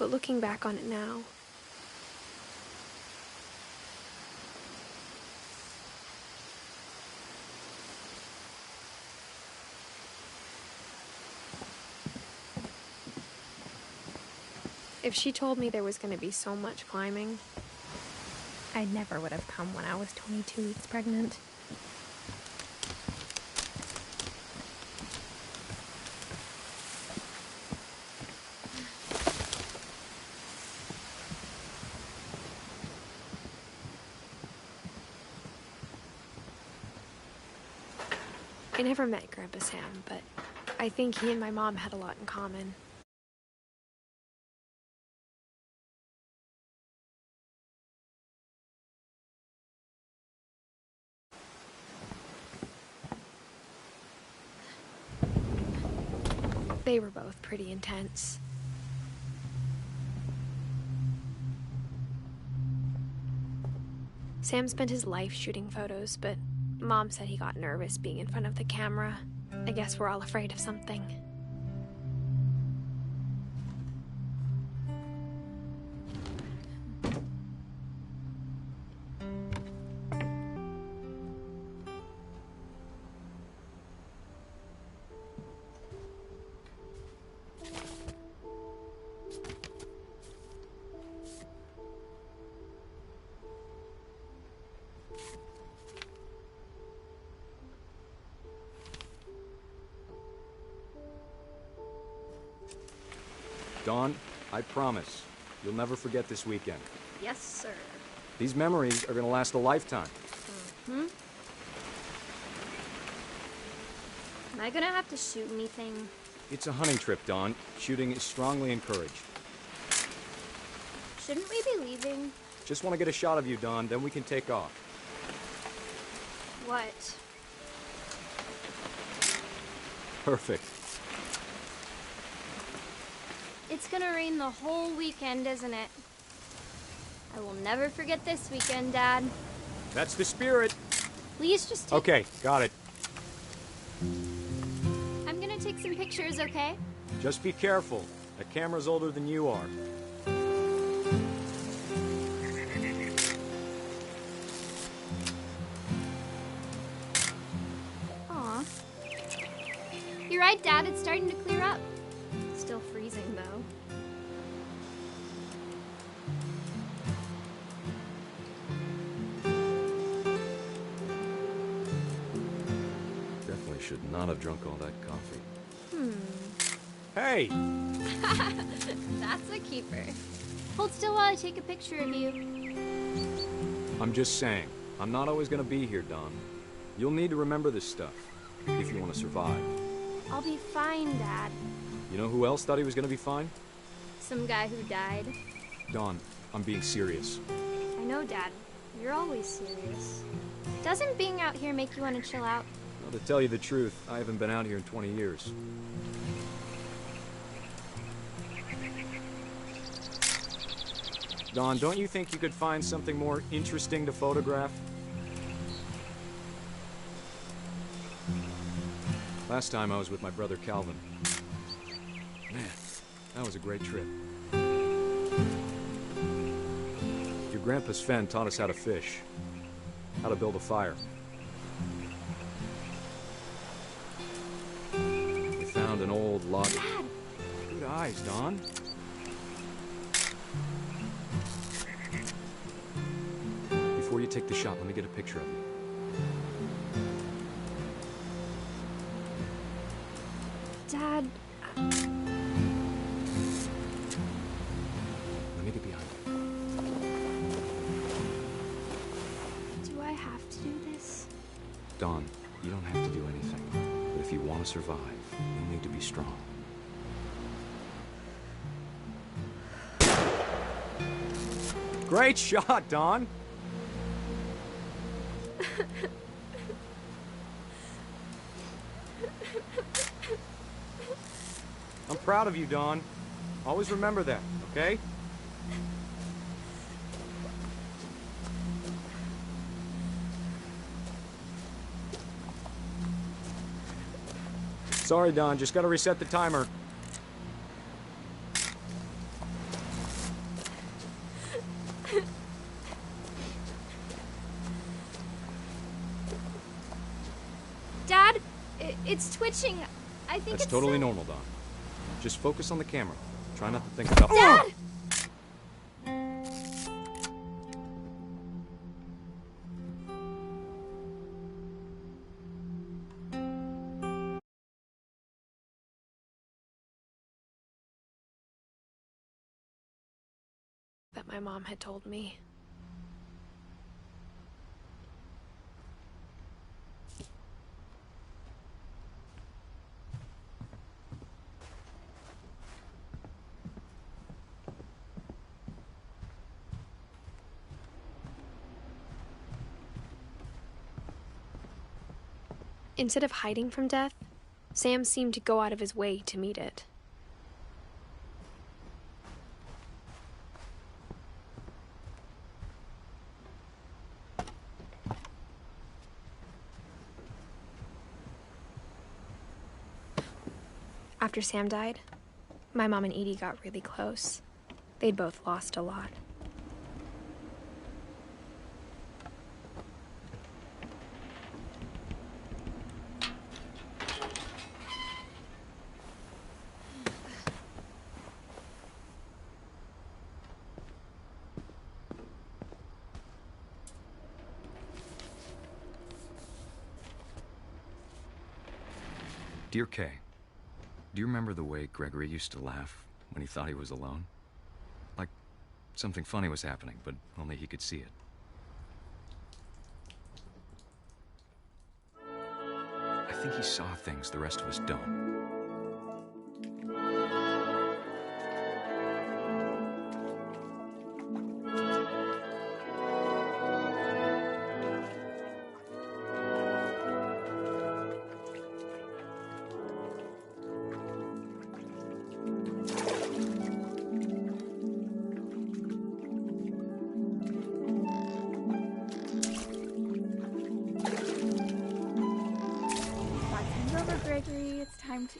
but looking back on it now, if she told me there was going to be so much climbing, I never would have come when I was 22 weeks pregnant. I never met Grandpa Sam, but I think he and my mom had a lot in common. They were both pretty intense. Sam spent his life shooting photos, but Mom said he got nervous being in front of the camera. I guess we're all afraid of something. Dawn, I promise, you'll never forget this weekend. Yes, sir. These memories are gonna last a lifetime. Am I gonna have to shoot anything? It's a hunting trip, Dawn. Shooting is strongly encouraged. Shouldn't we be leaving? Just want to get a shot of you, Dawn, then we can take off. What? Perfect. It's gonna rain the whole weekend, isn't it? I will never forget this weekend, Dad. That's the spirit. Please just take... Okay, got it. I'm gonna take some pictures, okay? Just be careful. That camera's older than you are. Aw. You're right, Dad. It's starting to clear up. Still freezing, though. Definitely should not have drunk all that coffee. Hey! That's a keeper. Hold still while I take a picture of you. I'm just saying, I'm not always gonna be here, Dawn. You'll need to remember this stuff, if you want to survive. I'll be fine, Dad. You know who else thought he was gonna be fine? Some guy who died. Dawn, I'm being serious. I know, Dad. You're always serious. Doesn't being out here make you want to chill out? Well, to tell you the truth, I haven't been out here in 20 years. Dawn, don't you think you could find something more interesting to photograph? Last time I was with my brother Calvin. Man, that was a great trip. Your grandpa Sven taught us how to fish, how to build a fire. We found an old log. Dad! Good eyes, Dawn. Before you take the shot, let me get a picture of you. Dad, Let me get behind you. do I have to do this? Dawn, you don't have to do anything. But if you want to survive, you need to be strong. Great shot, Dawn! I'm proud of you, Dawn. Always remember that, okay? Sorry, Dawn. Just gotta reset the timer. Dad, it's twitching. I think That's it's totally normal, Don. Just focus on the camera. Try not to think about... Dad! That my mom had told me. Instead of hiding from death, Sam seemed to go out of his way to meet it. After Sam died, my mom and Edie got really close. They'd both lost a lot. Dear Kay, do you remember the way Gregory used to laugh when he thought he was alone? Like something funny was happening, but only he could see it. I think he saw things the rest of us don't. Gregory, it's time to...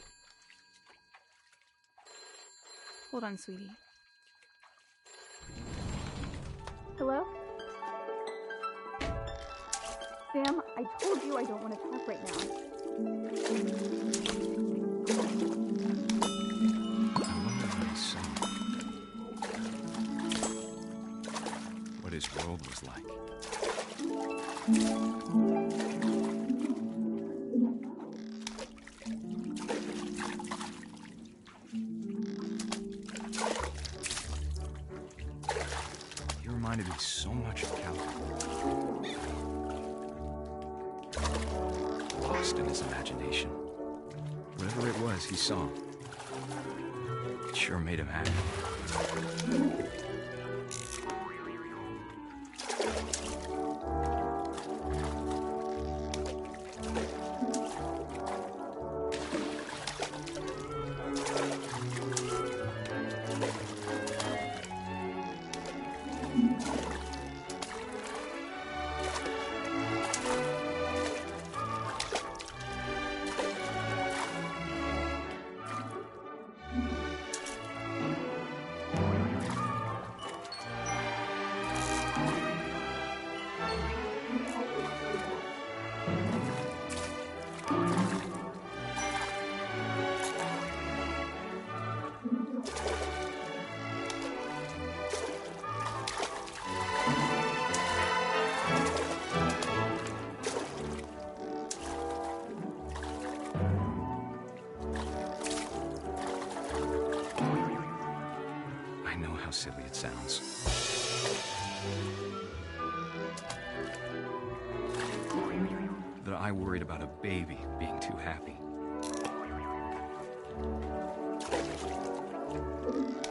Hold on, sweetie. Hello? Sam, I told you I don't want to talk right now. I wonder what he saw. What his world was like. Reminded me so much of Calvin. Lost in his imagination. Whatever it was he saw, it sure made him happy. Silly it sounds. That I worried about a baby being too happy.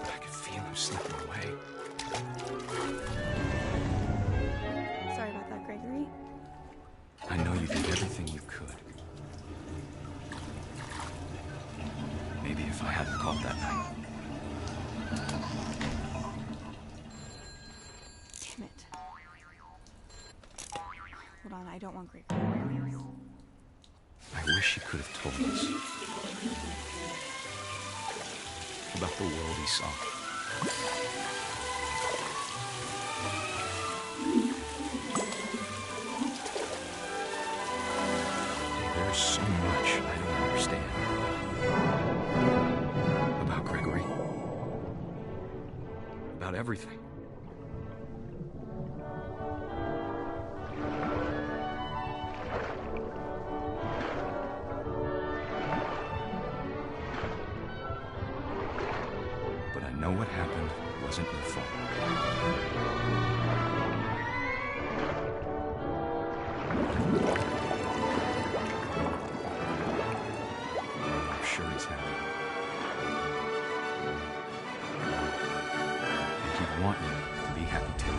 I could feel him slipping away. Sorry about that, Gregory. I know you did everything you could. Maybe if I hadn't called that night. Damn it. Hold on, I don't want Gregory. I wish he could have told us about the world he saw. everything. But I know what happened wasn't your fault. I'm sure he's happy. And he'd want you to be happy too.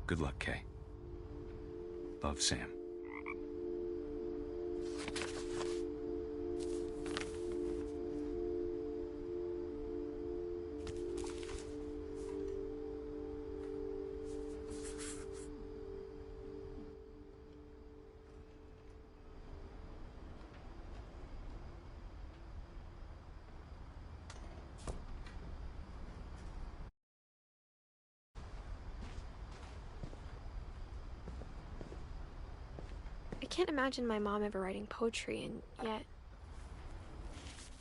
Good luck, Kay. Love, Sam. I can't imagine my mom ever writing poetry, and yet...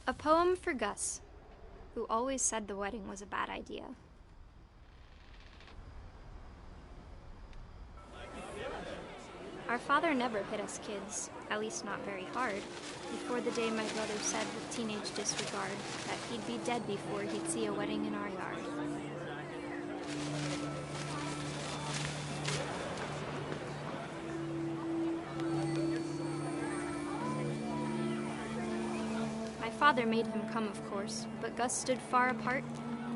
A poem for Gus, who always said the wedding was a bad idea. Our father never hit us kids, at least not very hard, before the day my brother said with teenage disregard that he'd be dead before he'd see a wedding in our yard. My father made him come, of course, but Gus stood far apart,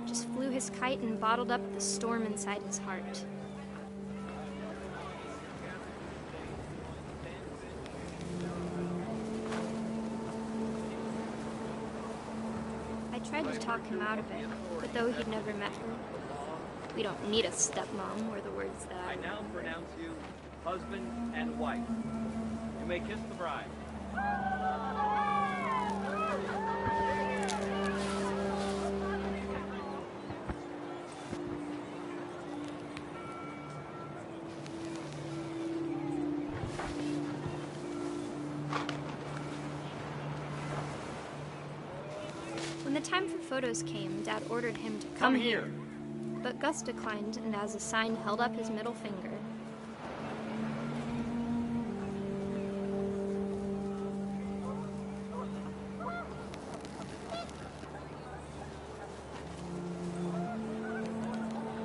just flew his kite and bottled up the storm inside his heart. I tried to talk him out of it, but though he'd never met her, we don't need a stepmom, were the words that I now pronounce you husband and wife. You may kiss the bride. When the time for photos came, Dad ordered him to Come here. But Gus declined, and as a sign held up his middle finger.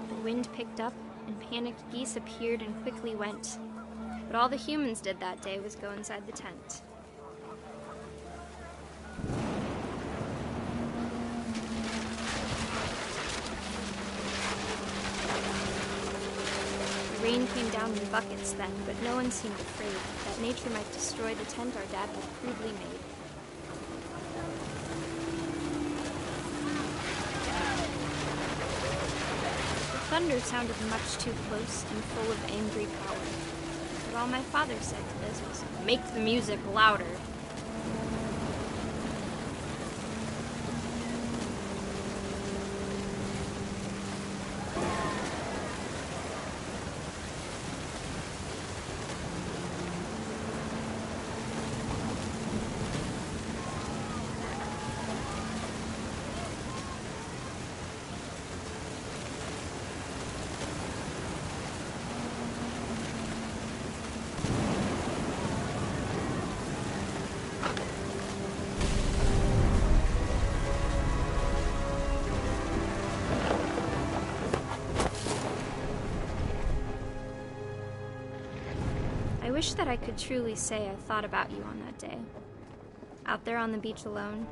The wind picked up, and panicked geese appeared and quickly went. But all the humans did that day was go inside the tent. The rain came down in buckets then, but no one seemed afraid that nature might destroy the tent our dad had crudely made. The thunder sounded much too close and full of angry power. But all my father said to this was, "Make the music louder." I wish that I could truly say I thought about you on that day. Out there on the beach alone,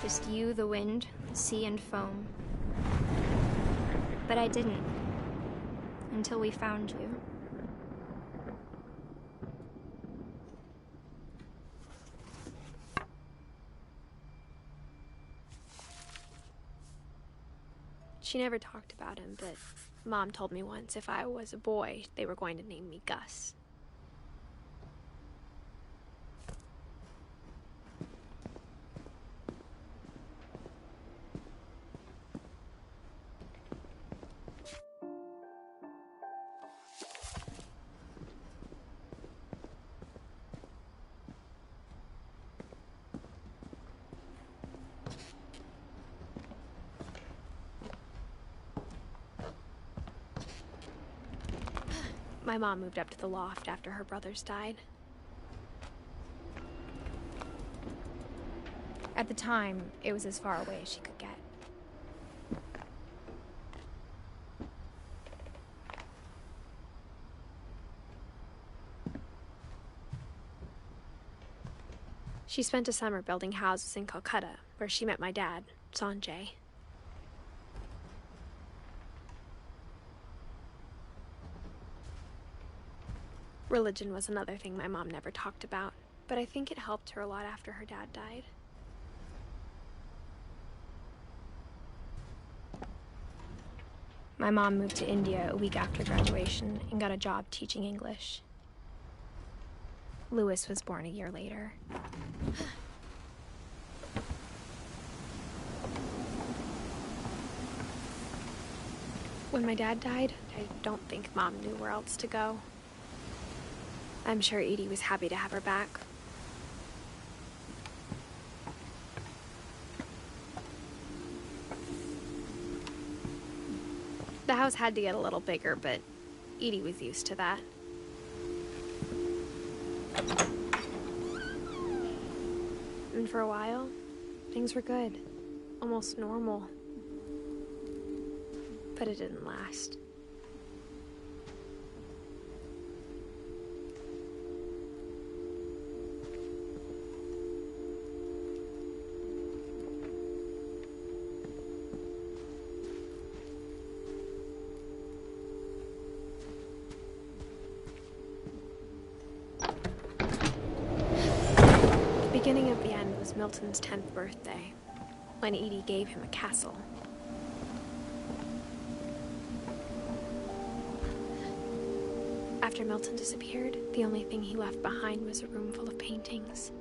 just you, the wind, the sea, and foam. But I didn't, until we found you. She never talked about him, but Mom told me once if I was a boy, they were going to name me Gus. My mom moved up to the loft after her brothers died. At the time, it was as far away as she could get. She spent a summer building houses in Calcutta, where she met my dad, Sanjay. Religion was another thing my mom never talked about, but I think it helped her a lot after her dad died. My mom moved to India a week after graduation and got a job teaching English. Louis was born a year later. When my dad died, I don't think Mom knew where else to go. I'm sure Edie was happy to have her back. The house had to get a little bigger, but Edie was used to that. And for a while, things were good. Almost normal. But it didn't last. The beginning of the end was Milton's 10th birthday, when Edie gave him a castle. After Milton disappeared, the only thing he left behind was a room full of paintings.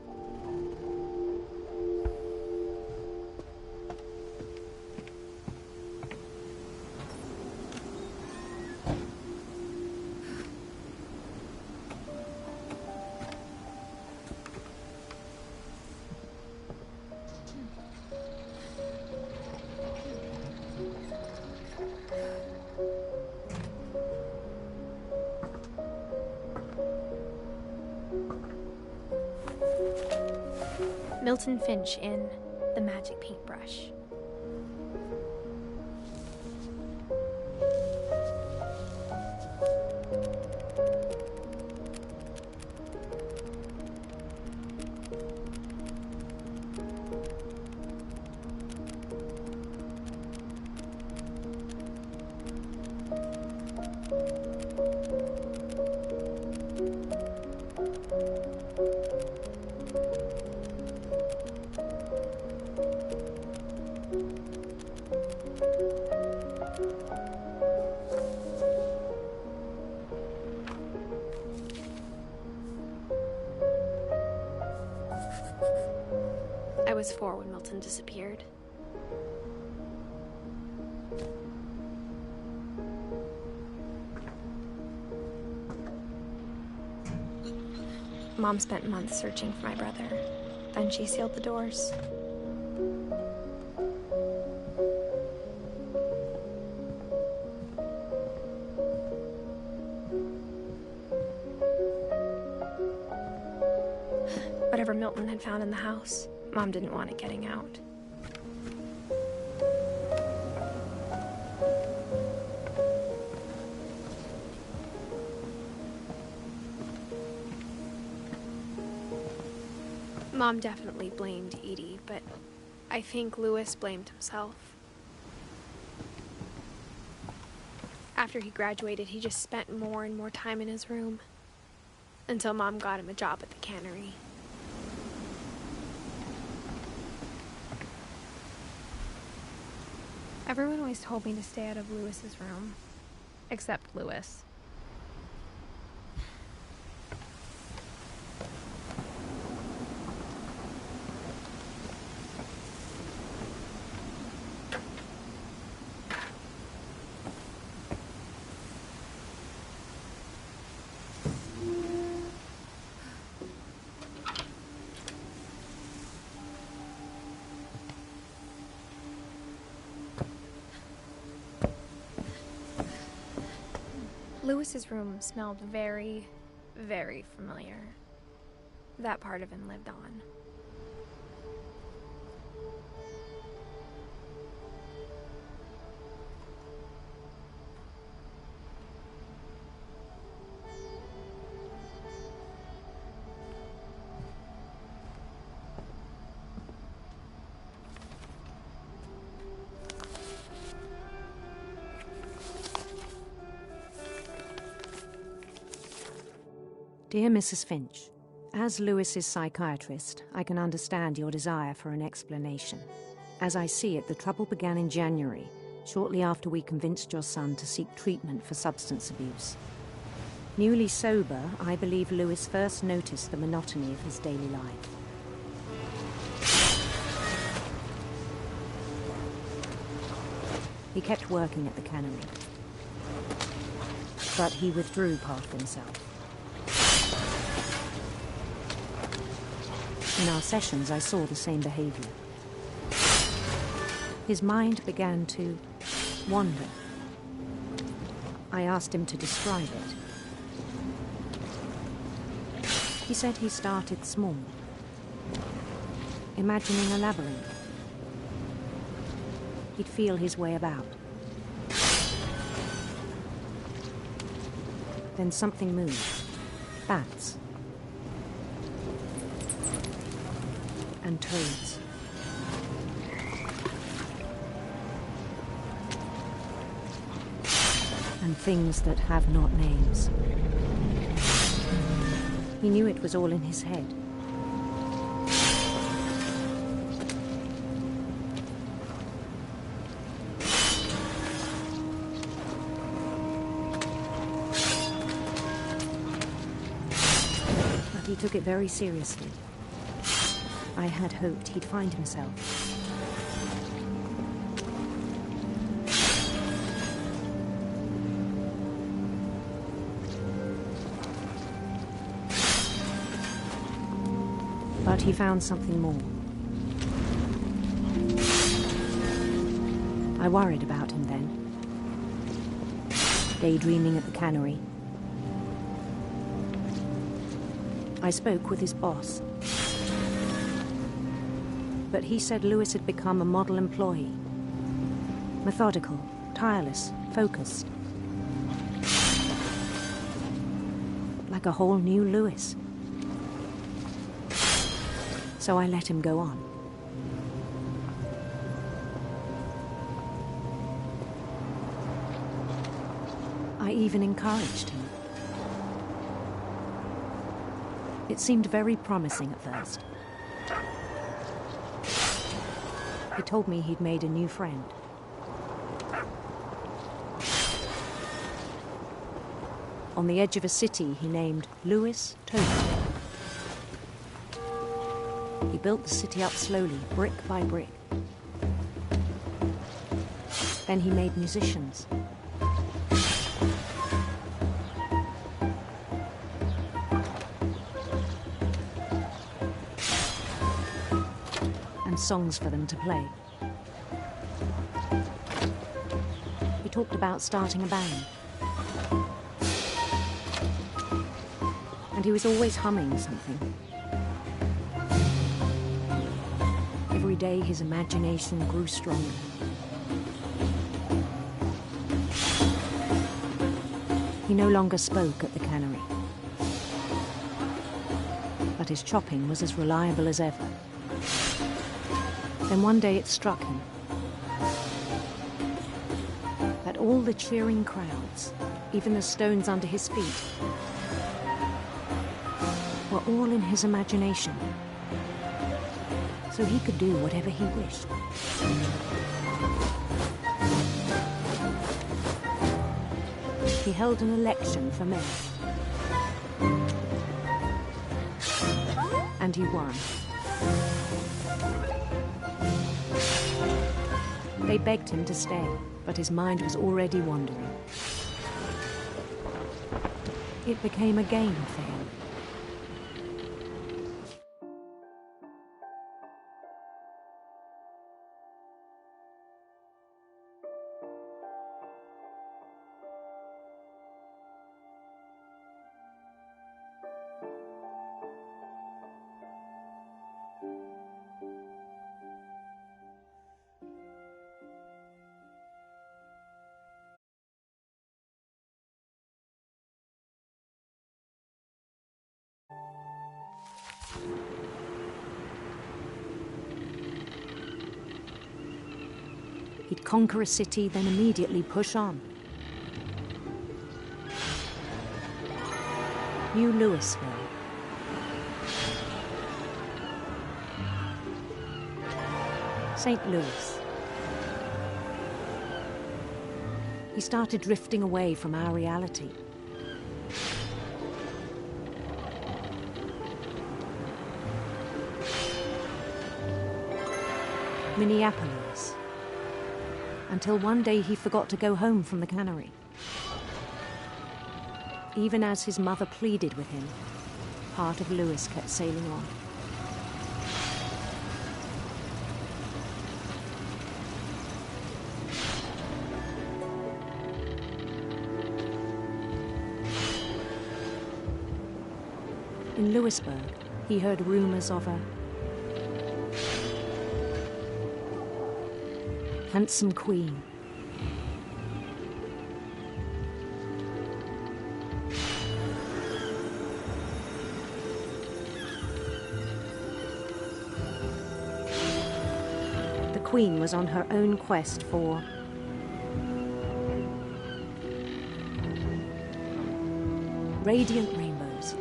Milton Finch in The Magic Paintbrush. I was 4 when Milton disappeared. Mom spent months searching for my brother. Then she sealed the doors. Whatever Milton had found in the house, Mom didn't want it getting out. Mom definitely blamed Edie, but I think Louis blamed himself. After he graduated, he just spent more and more time in his room, until Mom got him a job at the cannery. Everyone always told me to stay out of Louis's room, except Louis. Lewis's room smelled very, very familiar. That part of him lived on. Dear Mrs. Finch, as Lewis's psychiatrist, I can understand your desire for an explanation. As I see it, the trouble began in January, shortly after we convinced your son to seek treatment for substance abuse. Newly sober, I believe Lewis first noticed the monotony of his daily life. He kept working at the cannery, but he withdrew part of himself. In our sessions, I saw the same behavior. His mind began to wander. I asked him to describe it. He said he started small, imagining a labyrinth. He'd feel his way about. Then something moved. Bats. And toads. And things that have not names. He knew it was all in his head. But he took it very seriously. I had hoped he'd find himself. But he found something more. I worried about him then. Daydreaming at the cannery. I spoke with his boss. But he said Lewis had become a model employee. Methodical, tireless, focused. Like a whole new Lewis. So I let him go on. I even encouraged him. It seemed very promising at first. He told me he'd made a new friend. On the edge of a city he named Lewis Tokyo. He built the city up slowly, brick by brick. Then he made musicians. And songs for them to play. He talked about starting a band. And he was always humming something. Every day his imagination grew stronger. He no longer spoke at the cannery. But his chopping was as reliable as ever. Then one day it struck him that all the cheering crowds, even the stones under his feet, were all in his imagination. So he could do whatever he wished. He held an election for mayor. And he won. They begged him to stay, but his mind was already wandering. It became a game for him. He'd conquer a city, then immediately push on. New Louisville. St. Louis. He started drifting away from our reality. Minneapolis. Until one day he forgot to go home from the cannery. Even as his mother pleaded with him, part of Louis kept sailing on. In Louisburg, he heard rumors of a handsome queen. The queen was on her own quest for radiant rainbows.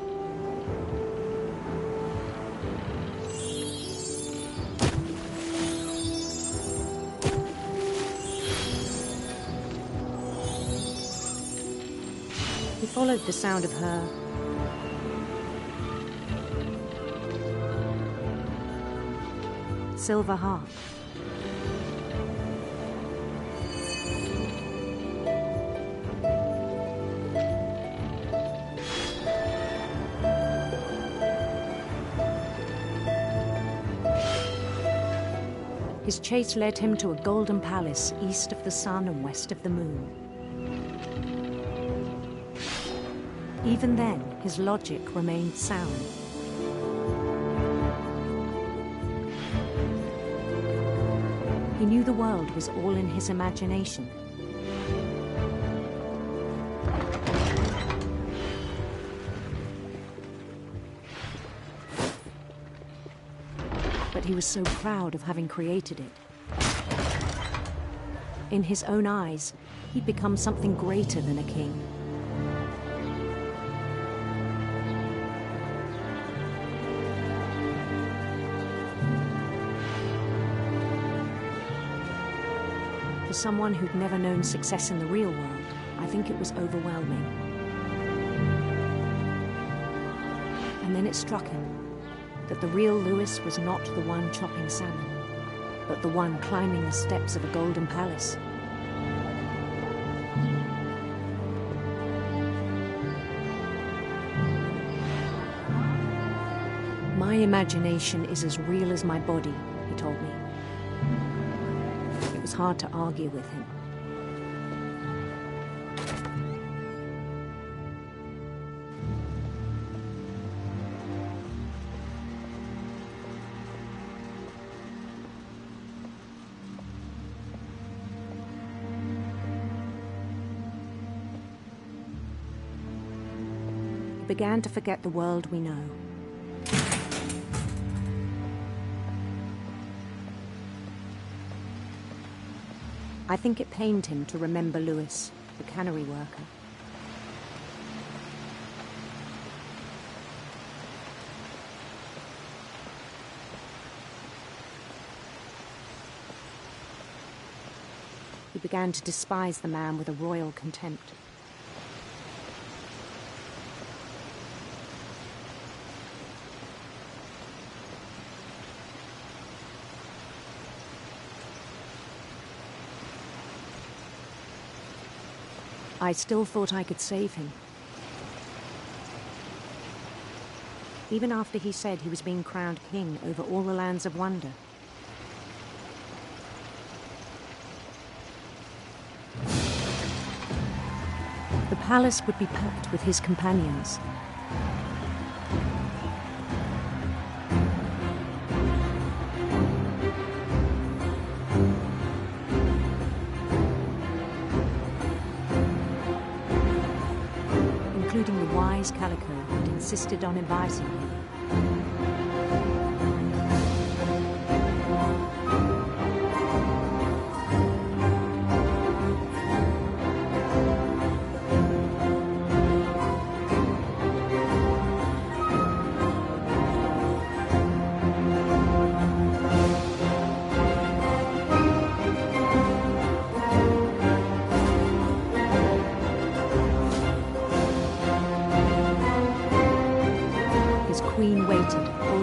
He followed the sound of her silver harp. His chase led him to a golden palace east of the sun and west of the moon. Even then, his logic remained sound. He knew the world was all in his imagination. But he was so proud of having created it. In his own eyes, he'd become something greater than a king. For someone who'd never known success in the real world, I think it was overwhelming. And then it struck him that the real Louis was not the one chopping salmon, but the one climbing the steps of a golden palace. My imagination is as real as my body, he told me. It was hard to argue with him. He began to forget the world we know. I think it pained him to remember Louis, the cannery worker. He began to despise the man with a royal contempt. I still thought I could save him. Even after he said he was being crowned king over all the lands of wonder. The palace would be packed with his companions. Including the wise Calico who'd insisted on advising him.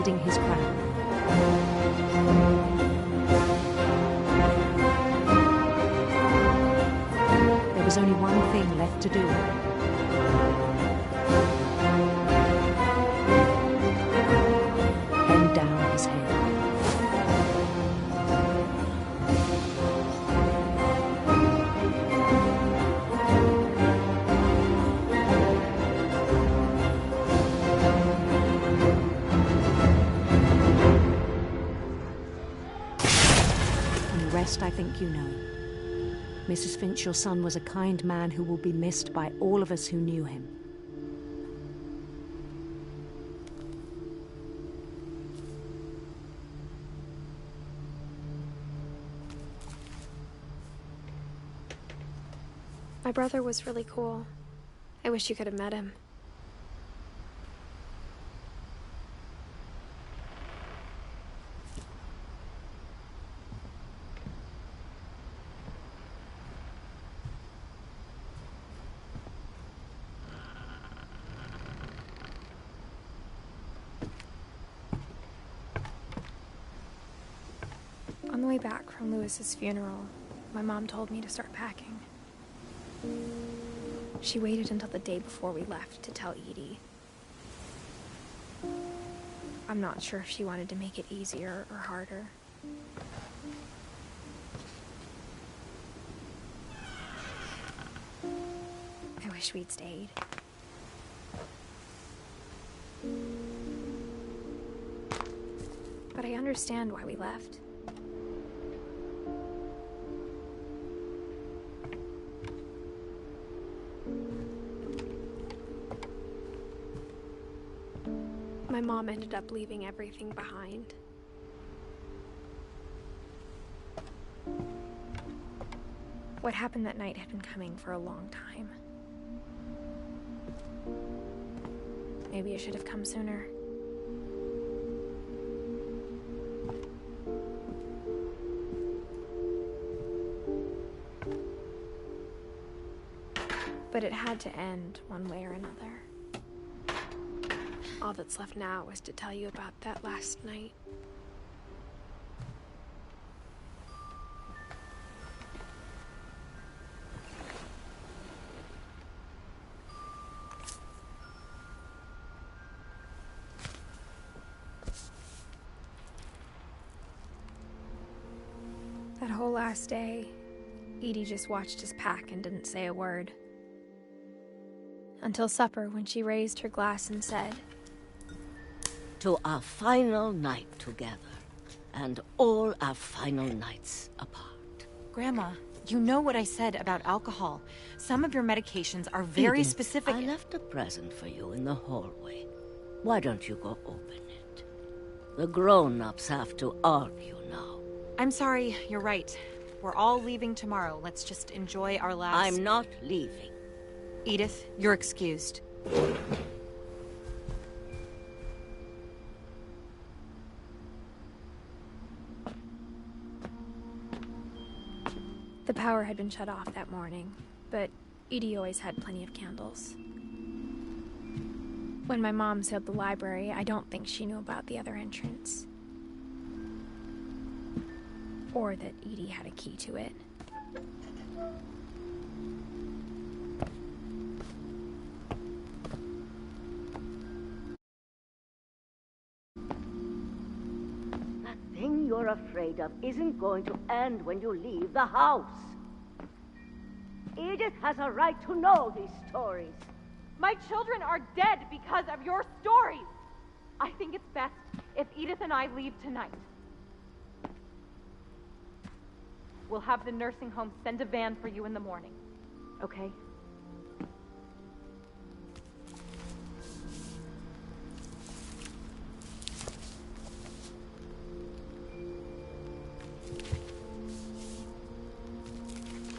holding his crown. There was only one thing left to do. Bend down his head. I think you know. Mrs. Finch, your son was a kind man who will be missed by all of us who knew him. My brother was really cool. I wish you could have met him. On the way back from Lewis's funeral, my mom told me to start packing. She waited until the day before we left to tell Edie. I'm not sure if she wanted to make it easier or harder. I wish we'd stayed. But I understand why we left. My mom ended up leaving everything behind. What happened that night had been coming for a long time. Maybe I should have come sooner. But it had to end one way or another. All that's left now is to tell you about that last night. That whole last day, Edie just watched us pack and didn't say a word. Until supper, when she raised her glass and said, "To our final night together, and all our final nights apart." Grandma, you know what I said about alcohol. Some of your medications are very Edith, specific. I left a present for you in the hallway. Why don't you go open it? The grown-ups have to argue now. I'm sorry, you're right. We're all leaving tomorrow. Let's just enjoy our last... I'm not leaving. Edith, you're excused. The power had been shut off that morning, but Edie always had plenty of candles. When my mom sealed the library, I don't think she knew about the other entrance. Or that Edie had a key to it. That thing you're afraid of isn't going to end when you leave the house. Edith has a right to know these stories. My children are dead because of your stories. I think it's best if Edith and I leave tonight. We'll have the nursing home send a van for you in the morning, okay?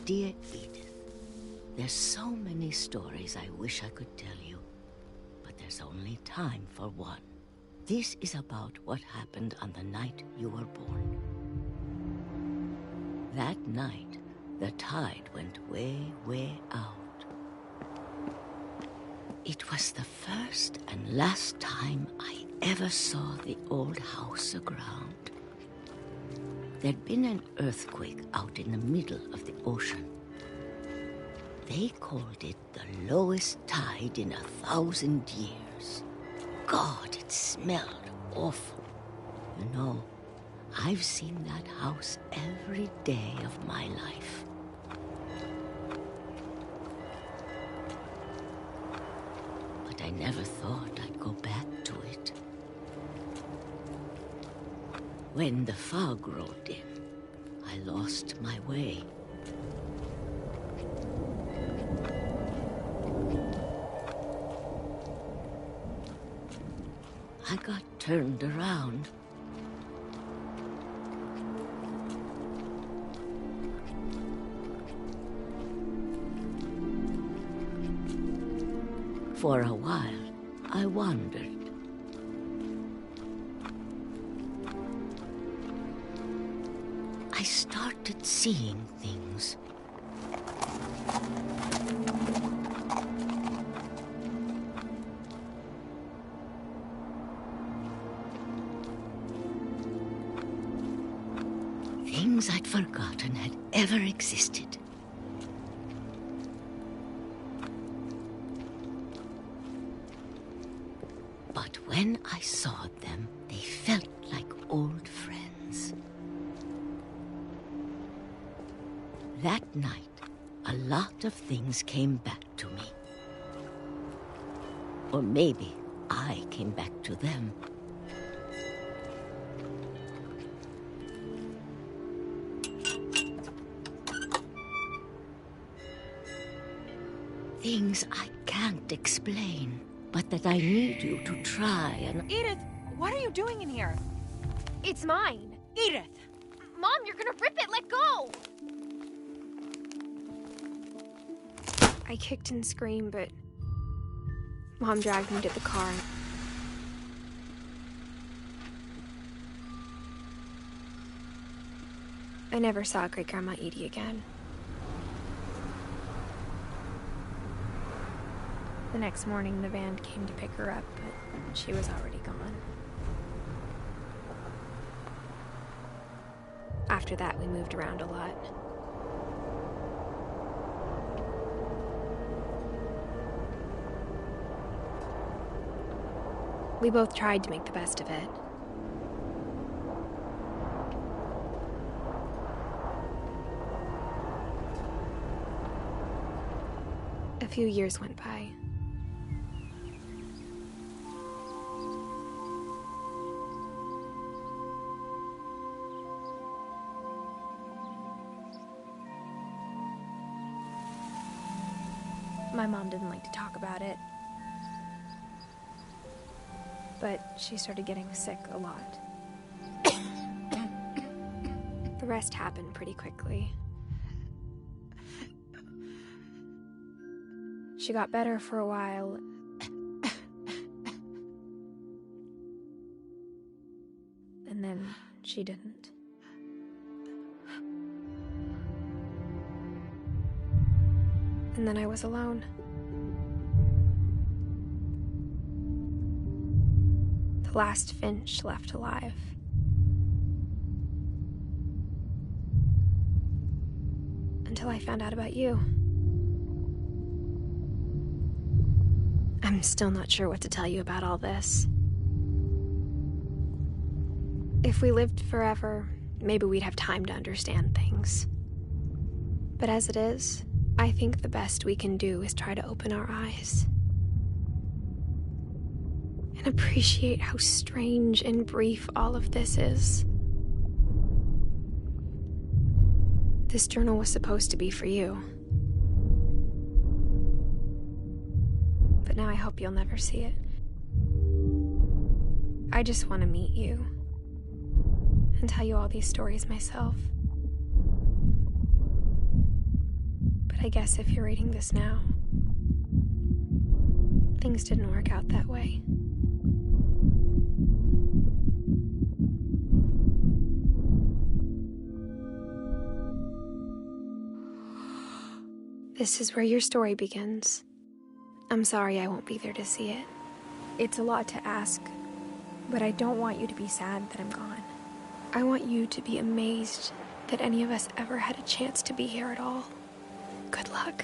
Dear Edith, there's so many stories I wish I could tell you, but there's only time for one. This is about what happened on the night you were born. That night, the tide went way, way out. It was the first and last time I ever saw the old house aground. There'd been an earthquake out in the middle of the ocean. They called it the lowest tide in 1,000 years. God, it smelled awful. You know, I've seen that house every day of my life. But I never thought I'd go back to it. When the fog rolled in, I lost my way. I got turned around. For a while, I wandered. I started seeing things. Things I'd forgotten had ever existed. But when I saw them, they felt like old friends. That night, a lot of things came back to me. Or maybe I came back to them. Things I can't explain, but that I need you to try and... Edith, what are you doing in here? It's mine. Edith! Mom, you're gonna rip it! Let go! I kicked and screamed, but Mom dragged me to the car. I never saw Great-Grandma Edie again. The next morning, the van came to pick her up, but she was already gone. After that, we moved around a lot. We both tried to make the best of it. A few years went by. My mom didn't like to talk about it, but she started getting sick a lot. The rest happened pretty quickly. She got better for a while. And then she didn't. And then I was alone. The last Finch left alive. Until I found out about you. I'm still not sure what to tell you about all this. If we lived forever, maybe we'd have time to understand things. But as it is, I think the best we can do is try to open our eyes. And appreciate how strange and brief all of this is. This journal was supposed to be for you. But now I hope you'll never see it. I just want to meet you and tell you all these stories myself. But I guess if you're reading this now, things didn't work out that way. This is where your story begins. I'm sorry I won't be there to see it. It's a lot to ask, but I don't want you to be sad that I'm gone. I want you to be amazed that any of us ever had a chance to be here at all. Good luck.